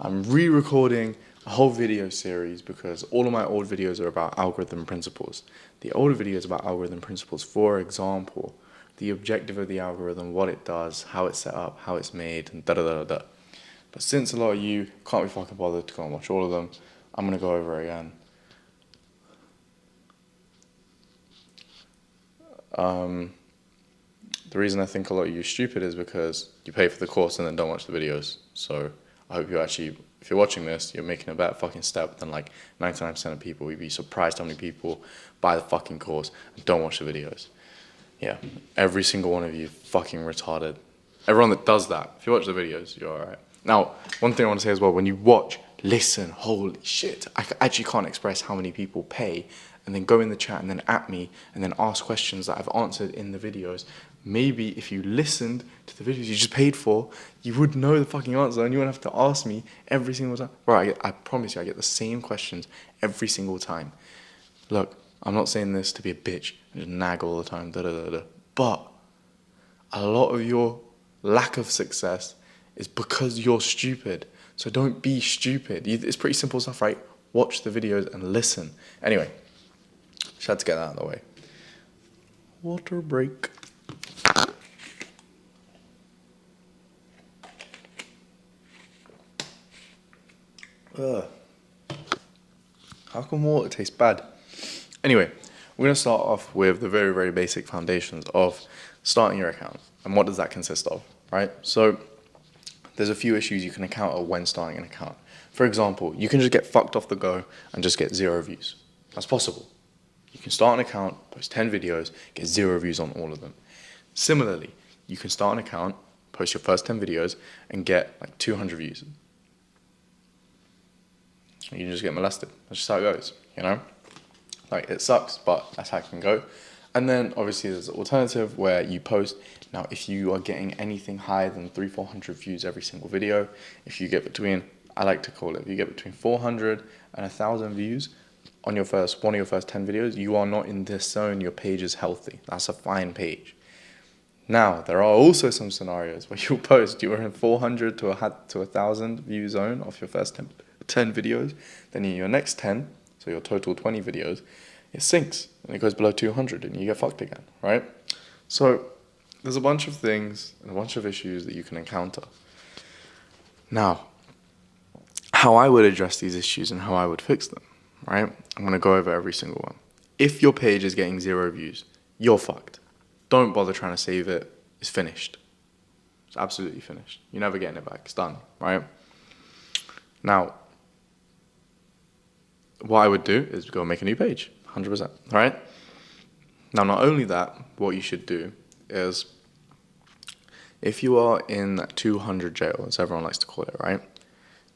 I'm re-recording a whole video series because all of my old videos are about algorithm principles. The older videos about algorithm principles, for example, the objective of the algorithm, what it does, how it's set up, how it's made, and da-da-da-da-da. But since a lot of you can't be fucking bothered to go and watch all of them, I'm going to go over it again. The reason I think a lot of you are stupid is because you pay for the course and then don't watch the videos. So I hope you actually, if you're watching this, you're making a better fucking step than like 99% of people. You'd be surprised how many people buy the fucking course and don't watch the videos. Yeah, every single one of you fucking retarded. Everyone that does that, if you watch the videos, you're alright. Now, one thing I want to say as well, when you watch, listen, holy shit, I actually can't express how many people pay and then go in the chat and then at me and then ask questions that I've answered in the videos. Maybe if you listened to the videos you just paid for, you would know the fucking answer and you wouldn't have to ask me every single time. Right, I promise you, I get the same questions every single time. Look, I'm not saying this to be a bitch and just nag all the time, but a lot of your lack of success is because you're stupid. So don't be stupid. It's pretty simple stuff, right? Watch the videos and listen. Anyway, just had to get that out of the way. Water break. Ugh. How come water tastes bad? Anyway, we're going to start off with the very, very basic foundations of starting your account. And what does that consist of, right? So there's a few issues you can encounter when starting an account. For example, you can just get fucked off the go and just get 0 views. That's possible. You can start an account, post 10 videos, get 0 views on all of them. Similarly, you can start an account, post your first 10 videos, and get like 200 views. You can just get molested. That's just how it goes, you know? Like, it sucks, but that's how it can go. And then, obviously, there's an alternative where you post. Now, if you are getting anything higher than 300-400 views every single video, if you get between, I like to call it, if you get between 400 and 1,000 views on one of your first 10 videos, you are not in this zone, your page is healthy. That's a fine page. Now, there are also some scenarios where you'll post, you are in 400 to 1,000 view zone off your first 10 videos, then in your next 10, so your total 20 videos, it sinks and it goes below 200 and you get fucked again, right? So there's a bunch of things and a bunch of issues that you can encounter. Now, how I would address these issues and how I would fix them, right? I'm going to go over every single one. If your page is getting 0 views, you're fucked. Don't bother trying to save it. It's finished. It's absolutely finished. You're never getting it back. It's done, right? Now, what I would do is go make a new page, 100%, right? Now, not only that, what you should do is, if you are in 200 jail, as everyone likes to call it, right?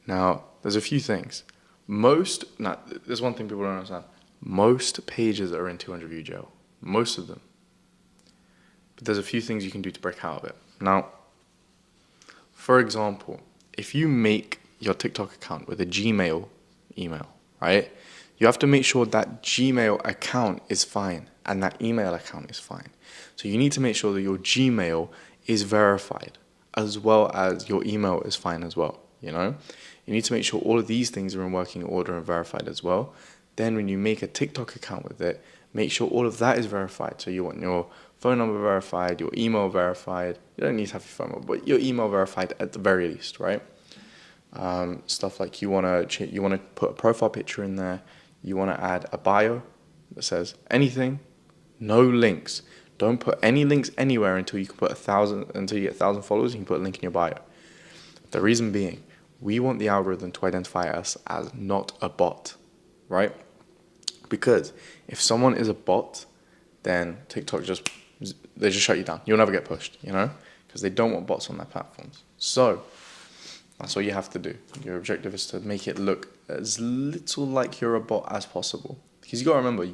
Now, there's a few things. There's one thing people don't understand. Most pages are in 200 view jail. Most of them. But there's a few things you can do to break out of it. Now, for example, if you make your TikTok account with a Gmail email, right? You have to make sure that Gmail account is fine and that email account is fine. So you need to make sure that your Gmail is verified as well as your email is fine as well, you know? You need to make sure all of these things are in working order and verified as well. Then when you make a TikTok account with it, make sure all of that is verified. So you want your phone number verified, your email verified. You don't need to have your phone number, but your email verified at the very least, right? Stuff like you want to put a profile picture in there. You want to add a bio that says anything, no links. Don't put any links anywhere until you get 1,000 followers. You can put a link in your bio. The reason being, we want the algorithm to identify us as not a bot, right? Because if someone is a bot, then TikTok just shut you down. You'll never get pushed, you know, because they don't want bots on their platforms. So that's what you have to do. Your objective is to make it look as little like you're a bot as possible. Because you got to remember,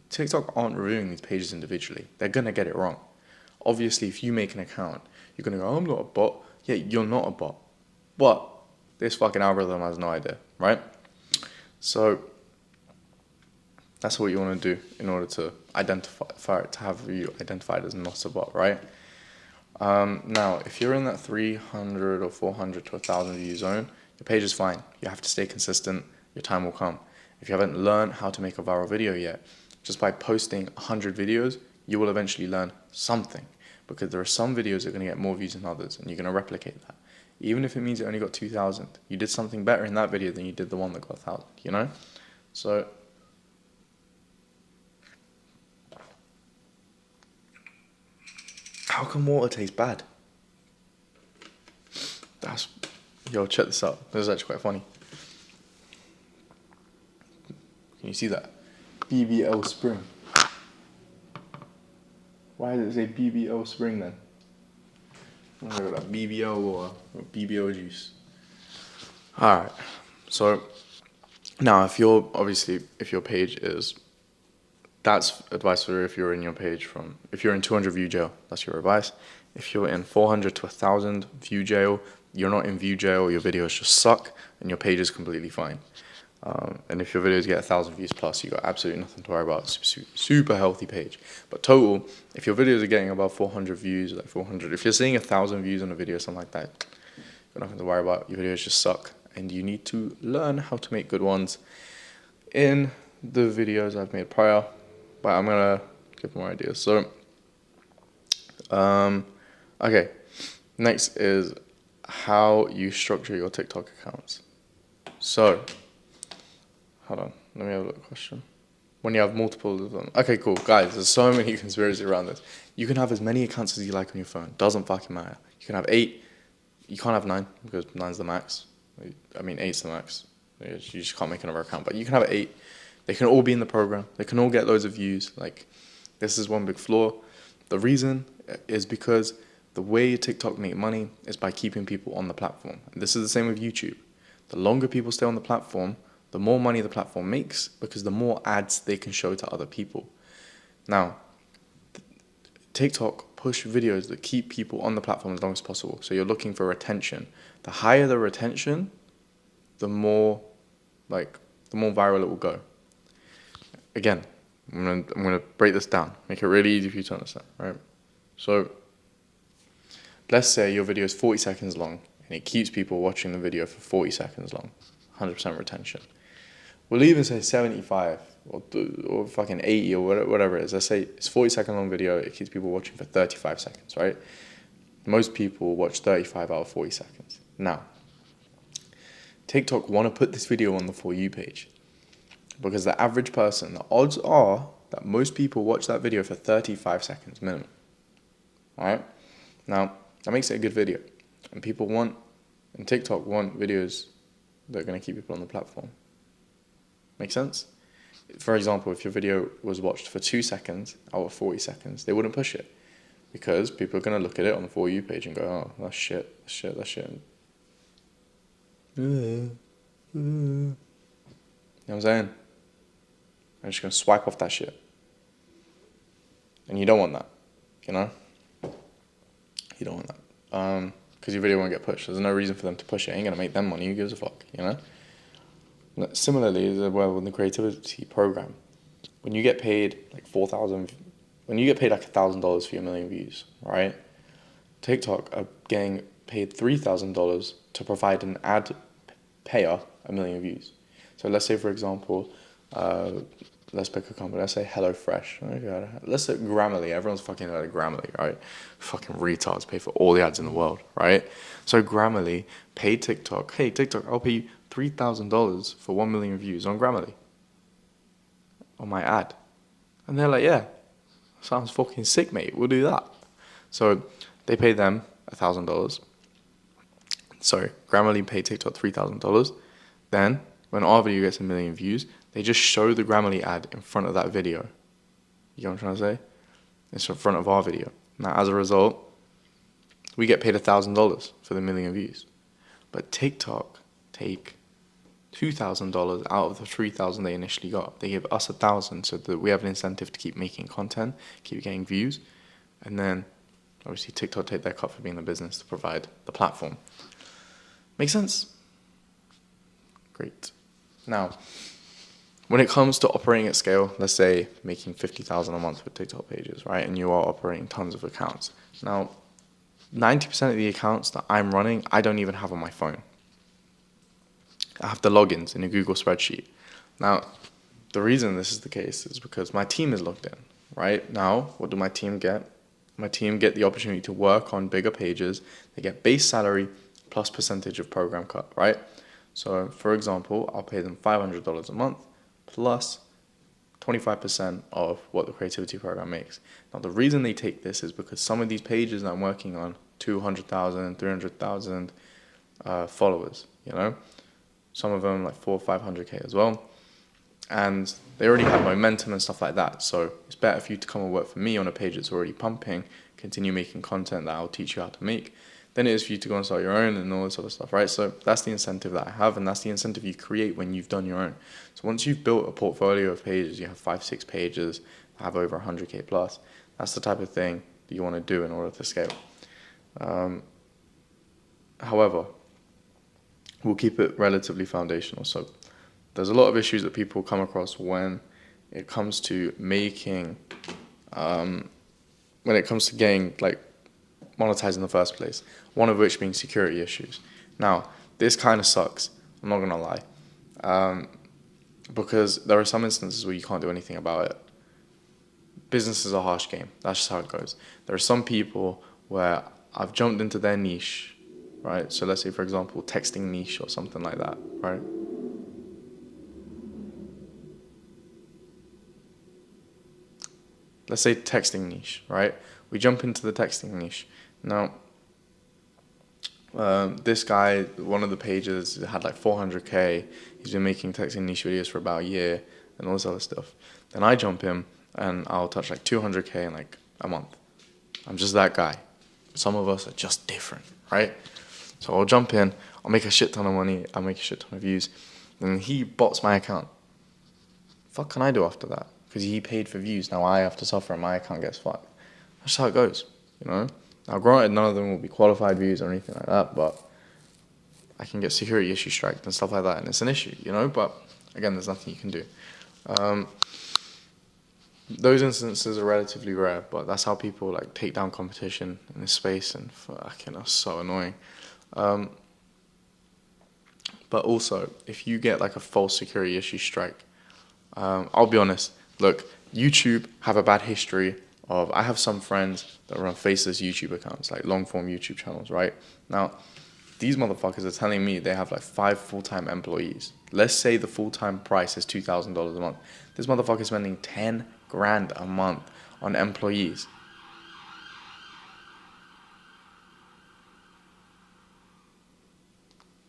TikTok aren't reviewing these pages individually. They're going to get it wrong. Obviously, if you make an account, you're going to go, oh, I'm not a bot. Yeah, you're not a bot. But this fucking algorithm has no idea, right? So that's what you want to do in order to have you identified as not a bot, right? Now, if you're in that 300 or 400 to 1,000 view zone, Your page is fine. You have to stay consistent. Your time will come. If you haven't learned how to make a viral video yet, just by posting 100 videos, you will eventually learn something, because there are some videos that are going to get more views than others, and you're going to replicate that. Even if it means it only got 2,000, you did something better in that video than you did the one that got 1,000, you know? So, how come water tastes bad? Yo, check this out. This is actually quite funny. Can you see that? BBL Spring. Why does it say BBL Spring then? I'm gonna go with BBL water or BBL juice. Alright, so now if your page is, that's advice for if you're in your page if you're in 200 view jail, that's your advice. If you're in 400 to 1,000 view jail, you're not in view jail, your videos just suck, and your page is completely fine. And if your videos get 1,000 views plus, you got absolutely nothing to worry about. Super healthy page. But total, if your videos are getting above 400 views, like 400, if you're seeing 1,000 views on a video, something like that, you got nothing to worry about. Your videos just suck, and you need to learn how to make good ones in the videos I've made prior. But I'm gonna give more ideas. So, okay, next is how you structure your TikTok accounts. So, hold on, let me have a look at the question. When you have multiple of them. Okay, cool, guys, there's so many conspiracies around this. You can have as many accounts as you like on your phone. Doesn't fucking matter. You can have 8. You can't have 9 because 9's the max. I mean, 8's the max. You just can't make another account. But you can have 8. They can all be in the program. They can all get loads of views. Like, this is one big flaw. The reason is because the way TikTok make money is by keeping people on the platform. And this is the same with YouTube. The longer people stay on the platform, the more money the platform makes, because the more ads they can show to other people. Now, TikTok push videos that keep people on the platform as long as possible. So you're looking for retention. The higher the retention, the more viral it will go. Again, I'm gonna break this down, make it really easy for you to understand, right? So, let's say your video is 40 seconds long, and it keeps people watching the video for 40 seconds long, 100% retention. We'll even say 75 or fucking 80 or whatever it is. Let's say it's 40-second long video, it keeps people watching for 35 seconds, right? Most people watch 35 out of 40 seconds. Now, TikTok want to put this video on the For You page, because the average person, the odds are that most people watch that video for 35 seconds minimum. Alright? Now, that makes it a good video. And TikTok want videos that are going to keep people on the platform. Make sense? For example, if your video was watched for 2 seconds out of 40 seconds, they wouldn't push it, because people are going to look at it on the For You page and go, oh, that's shit, that's shit, that's shit. You know what I'm saying? I'm just going to swipe off that shit. And you don't want that, you know? You don't want that. Because your video won't get pushed. There's no reason for them to push it. It ain't going to make them money. Who gives a fuck, you know? Similarly, as well, in the creativity program, when you get paid like $1,000 for your 1,000,000 views, right? TikTok are getting paid $3,000 to provide an ad payer 1,000,000 views. So let's say, for example, let's pick a company. Let's say HelloFresh. Oh God. Let's say Grammarly. Everyone's fucking heard of Grammarly, right? Fucking retards pay for all the ads in the world, right? So Grammarly paid TikTok. Hey, TikTok, I'll pay you $3,000 for 1,000,000 views on Grammarly, on my ad. And they're like, yeah, sounds fucking sick, mate. We'll do that. So they pay them $1,000. Sorry, Grammarly paid TikTok $3,000. Then, when our video gets 1,000,000 views, they just show the Grammarly ad in front of that video. You know what I'm trying to say? It's in front of our video. Now, as a result, we get paid $1,000 for the 1,000,000 views. But TikTok take $2,000 out of the $3,000 they initially got. They give us $1,000 so that we have an incentive to keep making content, keep getting views, and then obviously TikTok take their cut for being the business to provide the platform. Make sense? Great. Now, when it comes to operating at scale, let's say making $50,000 a month with TikTok pages, right? And you are operating tons of accounts. Now, 90% of the accounts that I'm running, I don't even have on my phone. I have the logins in a Google spreadsheet. Now, the reason this is the case is because my team is logged in, right? Now, what do my team get? My team get the opportunity to work on bigger pages. They get base salary plus percentage of program cut, right? So, for example, I'll pay them $500 a month plus 25% of what the creativity program makes. Now, the reason they take this is because some of these pages that I'm working on, 200,000, 300,000 followers, you know? Some of them like 400 or 500K as well. And they already have momentum and stuff like that. So it's better for you to come and work for me on a page that's already pumping, continue making content that I'll teach you how to make, than it is for you to go and start your own and all this other stuff, right? So that's the incentive that I have, and that's the incentive you create when you've done your own. So once you've built a portfolio of pages, you have 5-6 pages that have over 100K plus, that's the type of thing that you want to do in order to scale. However, we'll keep it relatively foundational. So there's a lot of issues that people come across when it comes to making, when it comes to getting like monetized in the first place. One of which being security issues. Now, this kind of sucks. I'm not gonna lie, because there are some instances where you can't do anything about it. Business is a harsh game. That's just how it goes. There are some people where I've jumped into their niche, right? So let's say, for example, texting niche or something like that, right? Let's say texting niche, right? We jump into the texting niche. Now, this guy, one of the pages had like 400K. He's been making texting niche videos for about a year and all this other stuff. Then I jump in and I'll touch like 200K in like a month. I'm just that guy. Some of us are just different, right? So I'll jump in, I'll make a shit ton of money, I'll make a shit ton of views, then he bots my account. Fuck can I do after that? Because he paid for views, now I have to suffer and my account gets fucked. That's how it goes, you know? Now granted, none of them will be qualified views or anything like that, but I can get security issue striked and stuff like that, and it's an issue, you know? But again, there's nothing you can do. Those instances are relatively rare, but that's how people like take down competition in this space, and fucking that's so annoying. But also, if you get like a false security issue strike, I'll be honest, look, YouTube have a bad history of, I have some friends that run faceless YouTube accounts, like long form YouTube channels, right? Now, these motherfuckers are telling me they have like 5 full-time employees. Let's say the full-time price is $2,000 a month. This motherfucker is spending 10 grand a month on employees.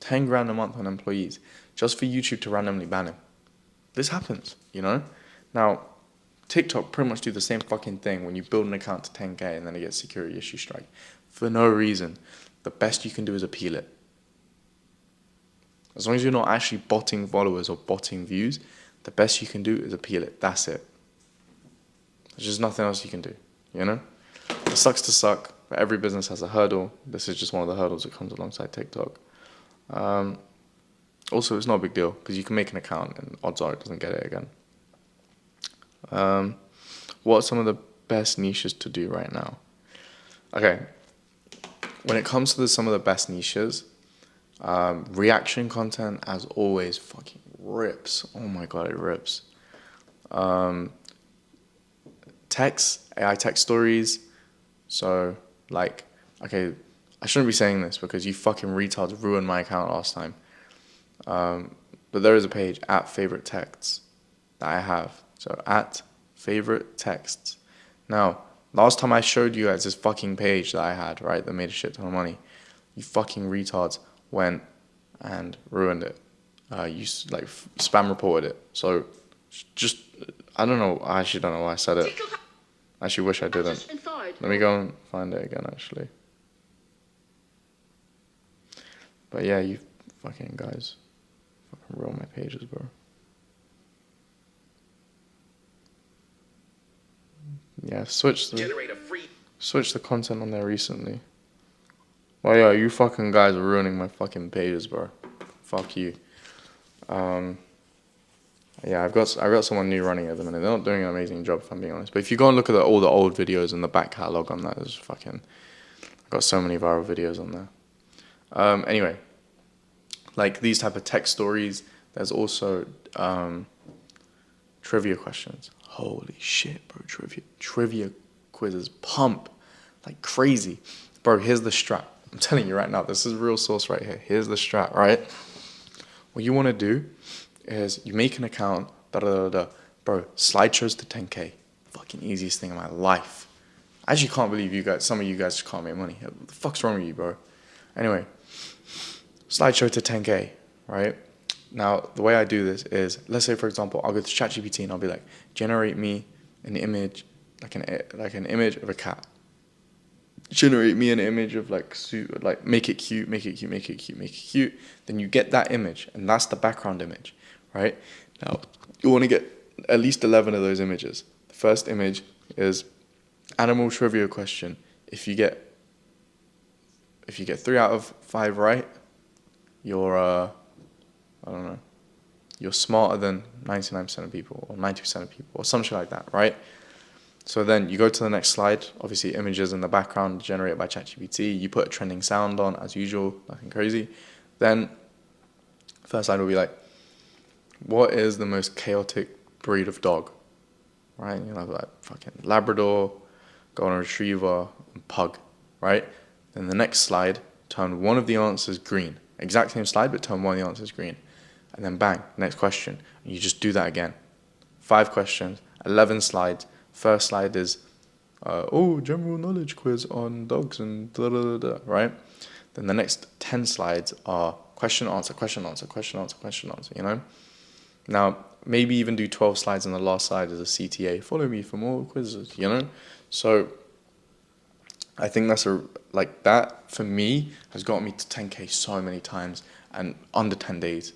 $10 grand a month on employees just for YouTube to randomly ban him. This happens, you know? Now, TikTok pretty much do the same fucking thing when you build an account to 10K and then it gets security issue strike. For no reason. The best you can do is appeal it. As long as you're not actually botting followers or botting views, the best you can do is appeal it. That's it. There's just nothing else you can do, you know? It sucks to suck, but every business has a hurdle. This is just one of the hurdles that comes alongside TikTok. Also, it's not a big deal because you can make an account and odds are it doesn't get it again. What are some of the best niches to do right now? Okay, when it comes to some of the best niches, reaction content, as always, fucking rips. Oh my god, it rips. Text, AI text stories. So, like, okay, I shouldn't be saying this because you fucking retards ruined my account last time. But there is a page, @favorite_texts, that I have. So, @favorite_texts. Now, last time I showed you guys this fucking page that I had, right, that made a shit ton of money, you fucking retards went and ruined it. You like spam reported it. So, just, I don't know, I actually don't know why I said it. I actually wish I didn't. Let me go and find it again, actually. But yeah, you fucking guys fucking ruin my pages, bro. Yeah, switch the content on there recently. Well, yeah, you fucking guys are ruining my fucking pages, bro. Fuck you. Yeah, I've got someone new running at the minute. They're not doing an amazing job, if I'm being honest. But if you go and look at all the old videos and the back catalog on that, there's fucking, I've got so many viral videos on there. Anyway, like these type of tech stories. There's also trivia questions. Holy shit, bro! Trivia quizzes pump like crazy, bro. Here's the strat. I'm telling you right now, this is real source right here. Here's the strat, right? What you want to do is you make an account, da da da da, bro. Slideshows to 10K, fucking easiest thing in my life. I actually can't believe you guys. Some of you guys just can't make money. What the fuck's wrong with you, bro? Anyway, slideshow to 10K, right? Now, the way I do this is, let's say, for example, I'll go to ChatGPT and I'll be like, generate me an image, like an image of a cat. Generate me an image of like make it cute, make it cute, make it cute, make it cute. Then you get that image, and that's the background image, right? Now, you want to get at least 11 of those images. The first image is animal trivia question. If you get 3 out of 5 right, you're I don't know, you're smarter than 99% of people or 90% of people or something like that, right? So then you go to the next slide, obviously images in the background generated by ChatGPT. You put a trending sound on as usual, nothing crazy. Then first slide will be like, what is the most chaotic breed of dog? Right? You know, like fucking Labrador, Golden Retriever, and Pug, right? Then the next slide, turn one of the answers green. Exact same slide, but turn one of the answers green. And then bang, next question. And you just do that again. 5 questions, 11 slides. First slide is, general knowledge quiz on dogs and da da da da, right? Then the next 10 slides are question, answer, question, answer, question, answer, question, answer, you know? Now, maybe even do 12 slides and the last slide is a CTA. Follow me for more quizzes, you know? So I think that for me has got me to 10K so many times and under 10 days.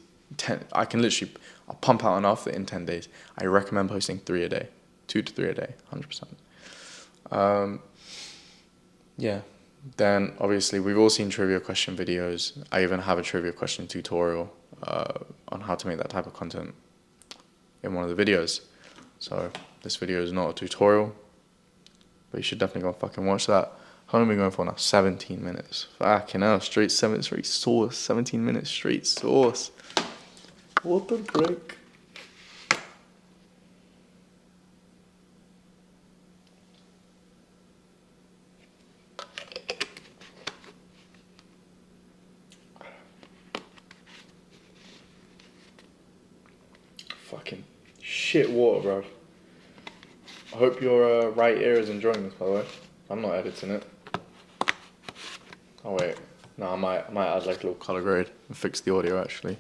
I'll pump out enough that in 10 days. I recommend posting 3 a day. 2 to 3 a day, 100%. Yeah. Then obviously we've all seen trivia question videos. I even have a trivia question tutorial on how to make that type of content in one of the videos. So this video is not a tutorial, but you should definitely go and fucking watch that. How long are we going for now? 17 minutes. Fucking hell, straight sauce. 17 minutes straight sauce. What the frick? Fucking shit water, bro. I hope your right ear is enjoying this, by the way. I'm not editing it. Oh wait, no, I might add like a little color grade and fix the audio actually.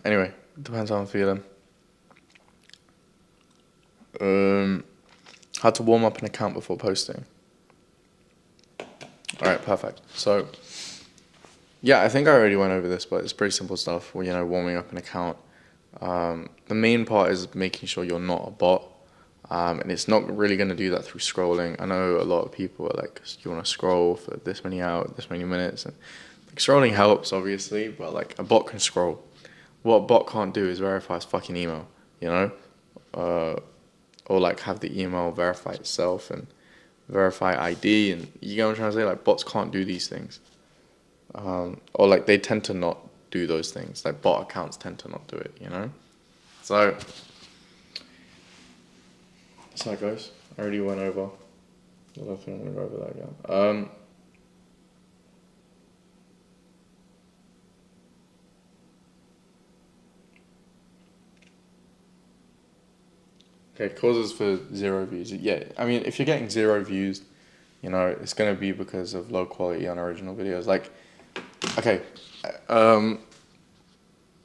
Anyway, depends how I'm feeling. How to warm up an account before posting. Alright, perfect. So, yeah, I think I already went over this, but it's pretty simple stuff. Well, you know, warming up an account. The main part is making sure you're not a bot. And it's not really going to do that through scrolling. I know a lot of people are like, you want to scroll for this many hours, this many minutes. And like, scrolling helps, obviously, but like a bot can scroll. What a bot can't do is verify his fucking email, you know? Or like have the email verify itself and verify ID. And you get what I'm trying to say? Like bots can't do these things. Or like they tend to not do those things. Like bot accounts tend to not do it, you know? So that's how it goes. I already went over. I don't think I'm going to go over that again. Okay, causes for 0 views. Yeah, I mean, if you're getting 0 views, you know, it's going to be because of low quality, unoriginal videos. Like, okay,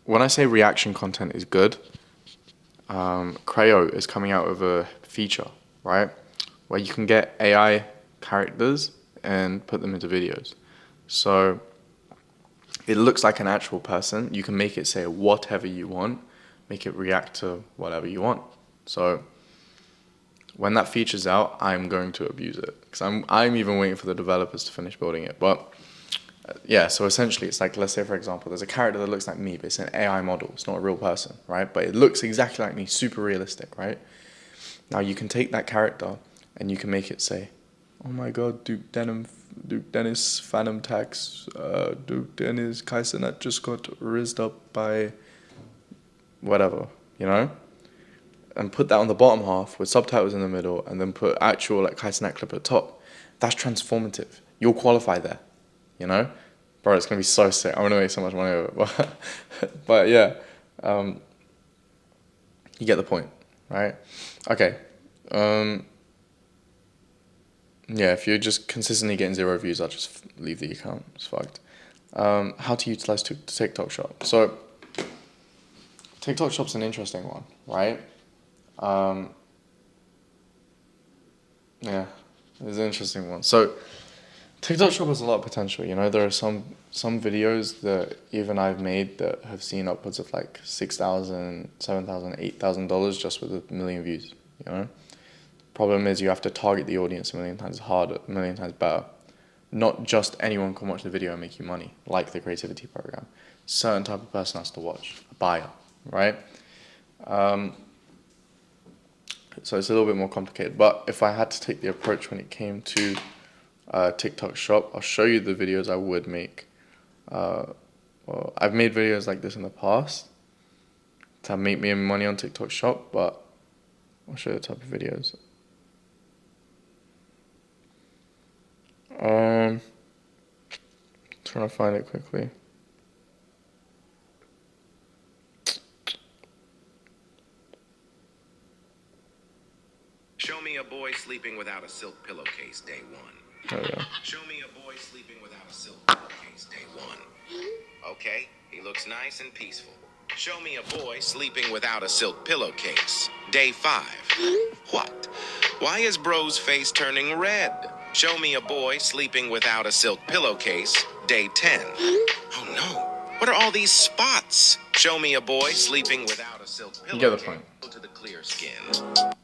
when I say reaction content is good, Creo is coming out with a feature, right, where you can get AI characters and put them into videos. So it looks like an actual person. You can make it say whatever you want, make it react to whatever you want. So when that feature's out, I'm going to abuse it because I'm even waiting for the developers to finish building it. But yeah, so essentially it's like, let's say for example, there's a character that looks like me, but it's an AI model. It's not a real person, right? But it looks exactly like me, super realistic, right? Now you can take that character and you can make it say, oh my God, Duke Denim Duke Dennis, Phantom Tax, Duke Dennis, Kai Cenat just got rizzed up by whatever, you know? And put that on the bottom half with subtitles in the middle, and then put actual like Kai Cenat clip at the top. That's transformative. You'll qualify there, you know? Bro, it's gonna be so sick. I'm gonna make so much money over it. But yeah, you get the point, right? Okay. Yeah, if you're just consistently getting 0 views, I'll just leave the account. It's fucked. How to utilize TikTok Shop. So, TikTok Shop's an interesting one, right? Yeah, it's an interesting one. So, TikTok Shop has a lot of potential. You know, there are some videos that even I've made that have seen upwards of like $6,000, $7,000, $8,000 just with 1 million views. You know, problem is you have to target the audience 1 million times harder, 1 million times better. Not just anyone can watch the video and make you money, like the creativity program. Certain type of person has to watch, a buyer, right? So it's a little bit more complicated. But if I had to take the approach when it came to TikTok Shop, I'll show you the videos I would make. Well, I've made videos like this in the past to make me money on TikTok Shop, but I'll show you the type of videos. Trying to find it quickly. Show me a boy sleeping without a silk pillowcase, day 1. There we go. Show me a boy sleeping without a silk pillowcase, day 1. Okay, he looks nice and peaceful. Show me a boy sleeping without a silk pillowcase, day 5. What? Why is bro's face turning red? Show me a boy sleeping without a silk pillowcase, day 10. Oh no, what are all these spots? Show me a boy sleeping without a silk pillowcase. You get the point. To the clear skin.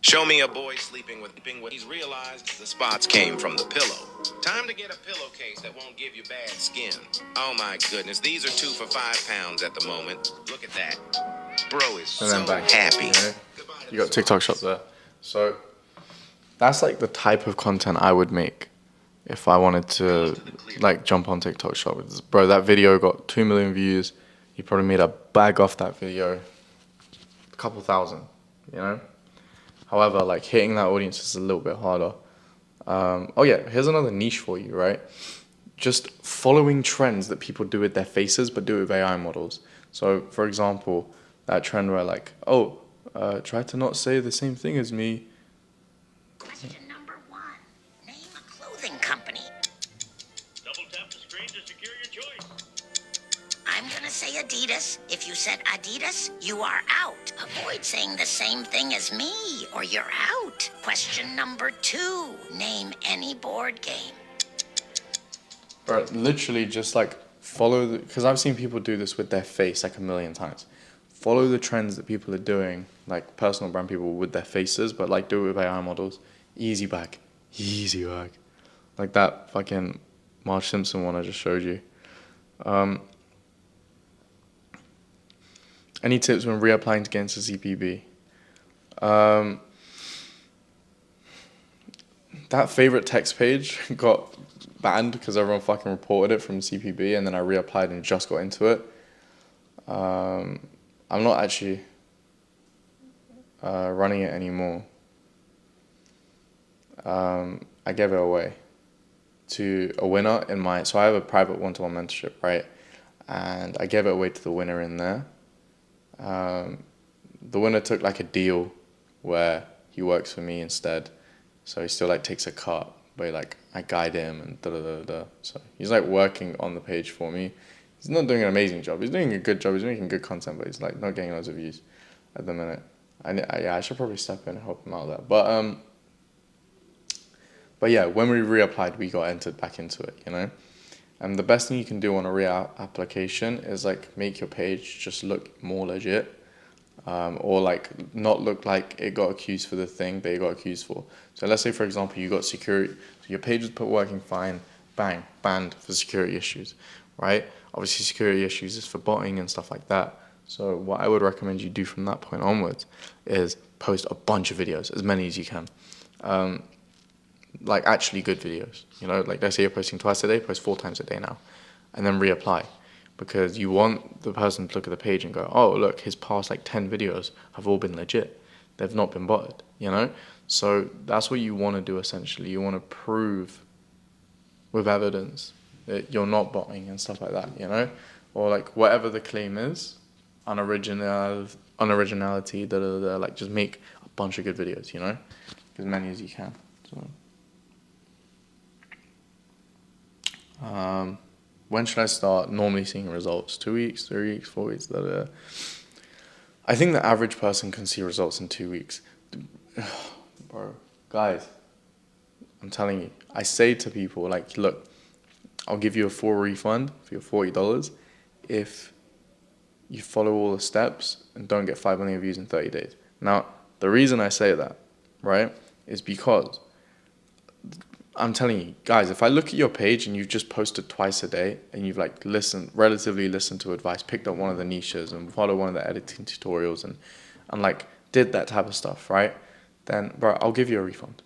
Show me a boy sleeping with he's realized the spots came from the pillow. Time to get a pillowcase that won't give you bad skin. Oh my goodness, these are 2 for £5 at the moment. Look at that. Bro is so happy. You got TikTok Shop there. So that's like the type of content I would make if I wanted to like jump on TikTok Shop. Bro, that video got 2 million views. You probably made a bag off that video. A couple thousand, you know? However, like hitting that audience is a little bit harder. Oh yeah, here's another niche for you, right? Just following trends that people do with their faces, but do it with AI models. So, for example, that trend where like, oh, try to not say the same thing as me. Question number 1. Name a clothing company. Double tap the screen to secure your choice. I'm gonna say Adidas. If you said Adidas, you are out. Avoid saying the same thing as me, or you're out. Question number 2. Name any board game. Bro, literally just like follow the, because I've seen people do this with their face like 1 million times. Follow the trends that people are doing, like personal brand people with their faces, but like do it with AI models. Easy bag. Easy bag. Like that fucking Marge Simpson one I just showed you. Any tips when reapplying to get into CPB? That favorite text page got banned because everyone fucking reported it from CPB, and then I reapplied and just got into it. I'm not actually running it anymore. I gave it away to a winner in my, so I have a private one-to-one mentorship, right? And I gave it away to the winner in there. The winner took like a deal where he works for me instead, so he still like takes a cut, but like I guide him and da da da da. So he's like working on the page for me. He's not doing an amazing job. He's doing a good job. He's making good content, but he's like not getting loads of views at the minute. I should probably step in and help him out there. But yeah, when we reapplied, we got entered back into it, you know. And the best thing you can do on a application is like make your page just look more legit, or like not look like it got accused for the thing that it got accused for. So let's say, for example, you got security, so your page was put working fine, bang, banned for security issues, right? Obviously security issues is for botting and stuff like that. So what I would recommend you do from that point onwards is post a bunch of videos, as many as you can. like actually good videos. You know, like let's say you're posting twice a day, post 4 times a day now, and then reapply, because you want the person to look at the page and go, oh look, his past like 10 videos have all been legit. They've not been botted. You know, so that's what you want to do essentially. You want to prove with evidence that you're not botting and stuff like that. You know, or like whatever the claim is, unoriginality, like just make a bunch of good videos. You know, as many as you can. So. When should I start normally seeing results? 2 weeks, 3 weeks, 4 weeks? I think the average person can see results in 2 weeks. Bro, guys, I'm telling you, I say to people, like, look, I'll give you a full refund for your $40 if you follow all the steps and don't get 5 million views in 30 days. Now, the reason I say that, right, is because I'm telling you, guys, if I look at your page and you've just posted twice a day and you've like relatively listened to advice, picked up one of the niches and followed one of the editing tutorials and like did that type of stuff, right? Then, bro, I'll give you a refund.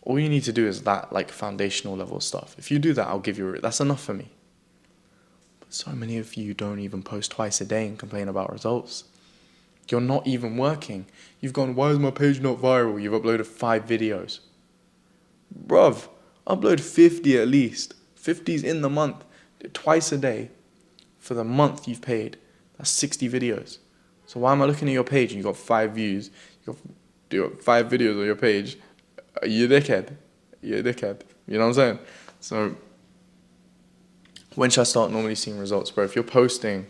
All you need to do is that like foundational level stuff. If you do that, I'll give you that's enough for me. But so many of you don't even post twice a day and complain about results. You're not even working. You've gone, why is my page not viral? You've uploaded 5 videos. Bruv, upload 50 at least. 50's in the month. Twice a day. For the month you've paid. That's 60 videos. So why am I looking at your page and you got 5 views? You got 5 videos on your page. You're a dickhead. You're a dickhead. You know what I'm saying? So when should I start normally seeing results, bro? If you're posting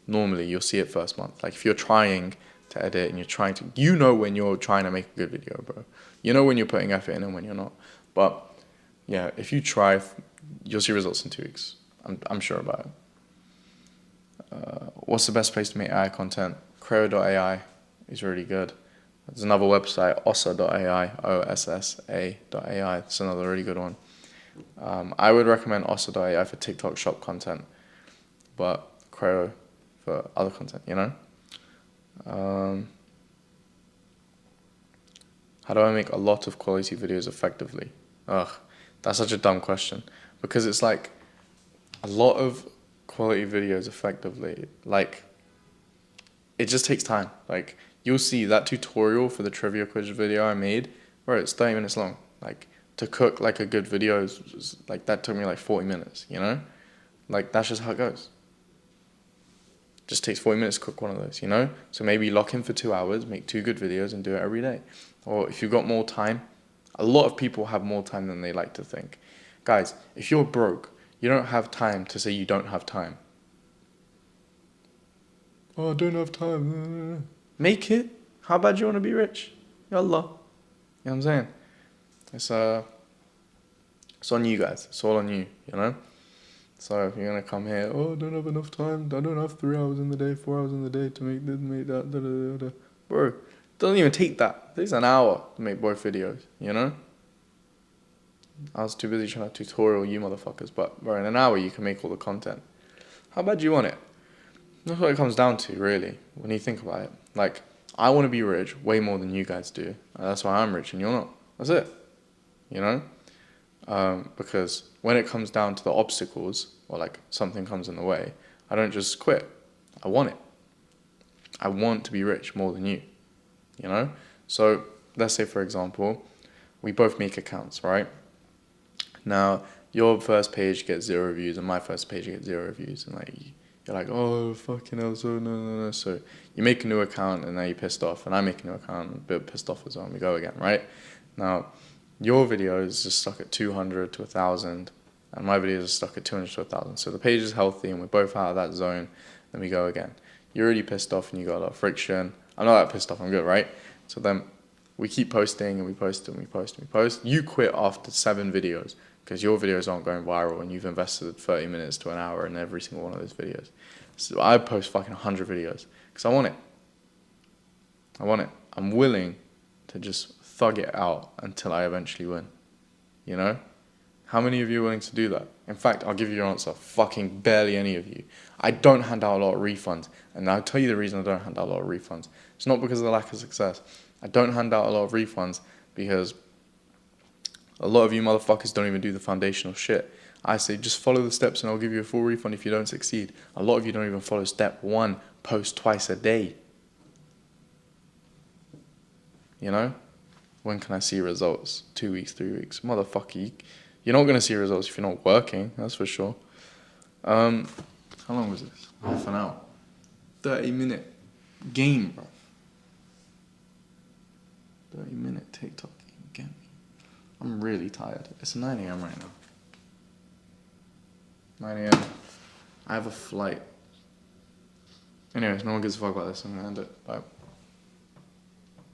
normally, you'll see it first month. Like if you're trying to edit and you're trying to, you know when you're trying to make a good video, bro. You know when you're putting effort in and when you're not. But yeah, if you try, you'll see results in 2 weeks. I'm sure about it. What's the best place to make AI content? Creo.ai is really good. There's another website, ossa.ai, ossa.ai. It's another really good one. I would recommend ossa.ai for TikTok shop content, but Creo for other content, you know? How do I make a lot of quality videos effectively? Ugh, that's such a dumb question. Because it's like, a lot of quality videos effectively, like, it just takes time. Like, you'll see that tutorial for the trivia quiz video I made, bro, it's 30 minutes long. Like, to cook, like, a good video, like, that took me, like, 40 minutes, you know? Like, that's just how it goes. Just takes 40 minutes to cook one of those, you know? So maybe lock in for 2 hours, make 2 good videos and do it every day. Or if you've got more time, a lot of people have more time than they like to think. Guys, if you're broke, you don't have time to say you don't have time. Oh, I don't have time. Make it. How bad do you want to be rich? Yallah. You know what I'm saying? It's on you guys. It's all on you, you know? So if you're going to come here, oh, I don't have enough time. I don't have 3 hours in the day, 4 hours in the day to make this, make that, da, da, da, da. Bro, it doesn't even take that. It takes an hour to make both videos, you know? I was too busy trying to tutorial you motherfuckers, but bro, in an hour you can make all the content. How bad do you want it? That's what it comes down to, really, when you think about it. Like, I want to be rich way more than you guys do. That's why I'm rich and you're not. That's it. You know? Because when it comes down to the obstacles, or like something comes in the way, I don't just quit. I want it. I want to be rich more than you. You know? So, let's say, for example, we both make accounts, right? Now, your first page gets 0 views and my first page gets 0 views. And like, you're like, oh, fucking hell, so no. So you make a new account and now you're pissed off. And I make a new account and a bit pissed off as well. And we go again, right? Now, your video is just stuck at 200 to 1,000. And my video is stuck at 200 to 1,000. So the page is healthy and we're both out of that zone. Then we go again. You're already pissed off and you got a lot of friction. I'm not that pissed off, I'm good, right? So then we keep posting and we post and we post and we post. You quit after 7 videos because your videos aren't going viral and you've invested 30 minutes to an hour in every single one of those videos. So I post fucking 100 videos because I want it. I want it. I'm willing to just thug it out until I eventually win. You know? How many of you are willing to do that? In fact, I'll give you your answer. Fucking barely any of you. I don't hand out a lot of refunds. And I'll tell you the reason I don't hand out a lot of refunds. It's not because of the lack of success. I don't hand out a lot of refunds because A lot of you motherfuckers don't even do the foundational shit. I say just follow the steps and I'll give you a full refund if you don't succeed. A lot of you don't even follow step 1, post twice a day. You know? When can I see results? 2 weeks, 3 weeks. Motherfucker, you're not going to see results if you're not working, that's for sure. How long was this? Half an hour. 30-minute game, bro. 30-minute TikTok game. I'm really tired. It's 9 a.m. right now. 9 a.m. I have a flight. Anyways, no one gives a fuck about this. I'm gonna end it. Bye.